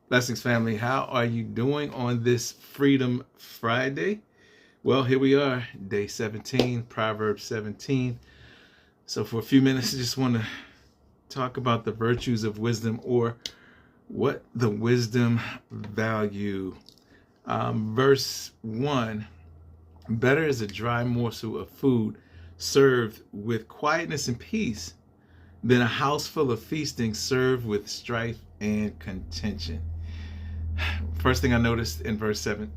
Blessings, family. How are you doing on this Freedom Friday? Well, here we are, day 17, Proverbs 17. So for a few minutes, I just want to talk about the virtues of wisdom, or what the wisdom value. Verse 1, better is a dry morsel of food served with quietness and peace than a house full of feasting served with strife and contention. First thing I noticed in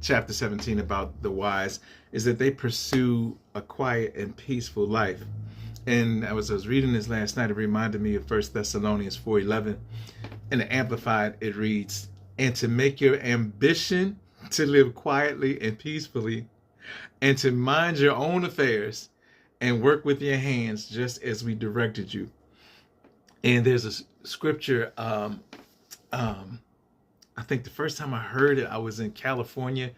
chapter 17 about the wise is that they pursue a quiet and peaceful life. And I was reading this last night, it reminded me of 1 Thessalonians 4:11. In the Amplified, it reads, "And to make your ambition to live quietly and peacefully, and to mind your own affairs, and work with your hands just as we directed you." And there's a scripture, I think the first time I heard it, I was in California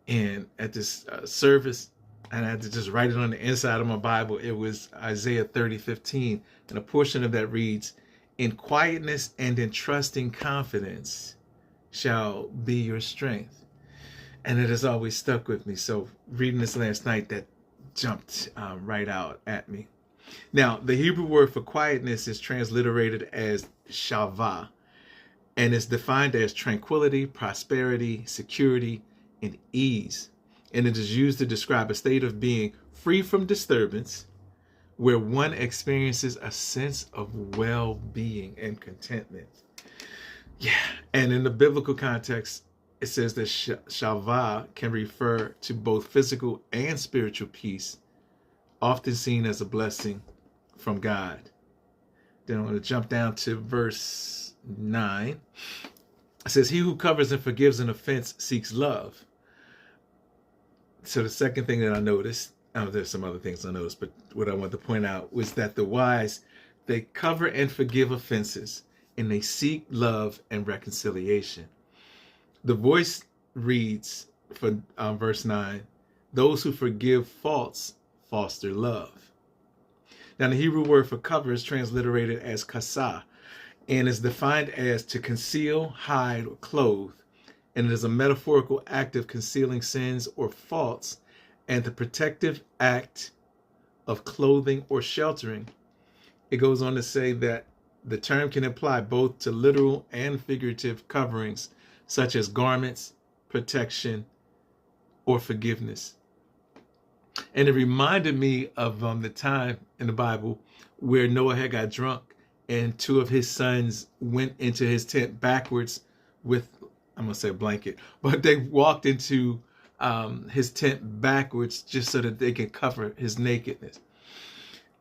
and at this service, and I had to just write it on the inside of my Bible. It was Isaiah 30:15, and a portion of that reads, "In quietness and in trusting confidence shall be your strength." And it has always stuck with me. So reading this last night, that jumped right out at me. Now, the Hebrew word for quietness is transliterated as shalva, and is defined as tranquility, prosperity, security, and ease. And it is used to describe a state of being free from disturbance, where one experiences a sense of well-being and contentment. Yeah, and in the biblical context, it says that shalva can refer to both physical and spiritual peace, often seen as a blessing from God. Then I'm going to jump down to verse 9. It says, "He who covers and forgives an offense seeks love." So the second thing that I noticed, there's some other things I noticed, but what I want to point out was that the wise, they cover and forgive offenses, and they seek love and reconciliation. The Voice reads for verse 9, "Those who forgive faults foster love." Now, the Hebrew word for cover is transliterated as kasa, and is defined as to conceal, hide, or clothe. And it is a metaphorical act of concealing sins or faults, and the protective act of clothing or sheltering. It goes on to say that the term can apply both to literal and figurative coverings, such as garments, protection, or forgiveness. And it reminded me of the time in the Bible where Noah had got drunk, and two of his sons went into his tent backwards with, I'm going to say a blanket, but they walked into his tent backwards just so that they could cover his nakedness.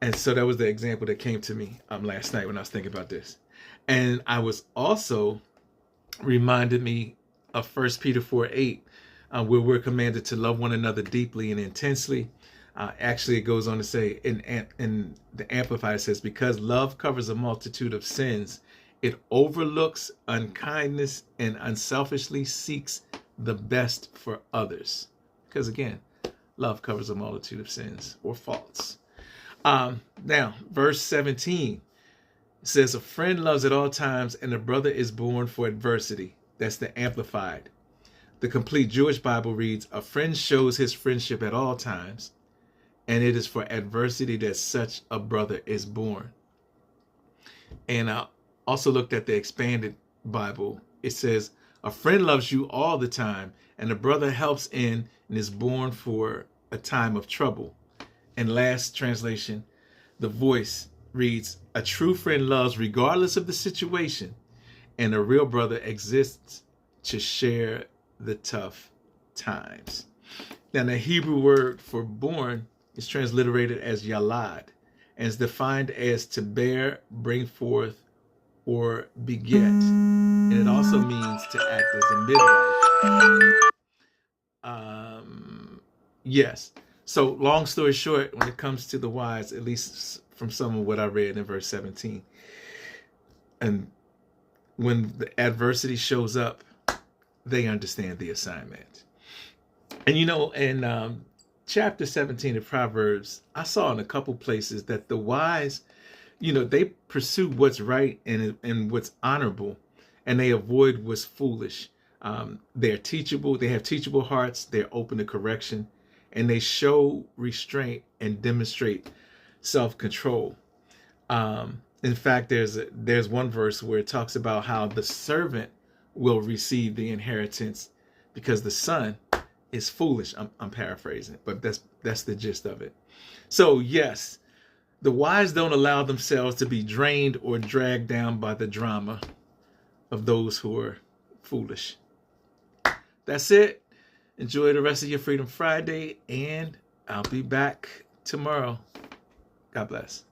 And so that was the example that came to me last night when I was thinking about this. And I was also reminded me of 1 Peter 4:8, where we're commanded to love one another deeply and intensely. Actually, it goes on to say in the Amplified, it says, "Because love covers a multitude of sins, it overlooks unkindness and unselfishly seeks the best for others." Because again, love covers a multitude of sins or faults. Now, verse 17 says, "A friend loves at all times, and a brother is born for adversity." That's the Amplified. The Complete Jewish Bible reads, "A friend shows his friendship at all times, and it is for adversity that such a brother is born." And I also looked at the Expanded Bible. It says, "A friend loves you all the time, and a brother helps in and is born for a time of trouble." And last translation, the Voice reads, "A true friend loves regardless of the situation, and a real brother exists to share the tough times." Now, the Hebrew word for born is transliterated as yalad, and is defined as to bear, bring forth, or beget. And it also means to act as a midwife. Yes. So long story short, when it comes to the wise, at least from some of what I read in verse 17, and when the adversity shows up, they understand the assignment. And in chapter 17 of Proverbs, I saw in a couple places that the wise, they pursue what's right and what's honorable. and they avoid what's foolish. They're teachable. They have teachable hearts. They're open to correction, and they show restraint and demonstrate self-control. In fact, there's one verse where it talks about how the servant will receive the inheritance because the son is foolish. I'm paraphrasing, but that's the gist of it. So yes, the wise don't allow themselves to be drained or dragged down by the drama of those who are foolish. That's it. Enjoy the rest of your Freedom Friday, and I'll be back tomorrow. God bless.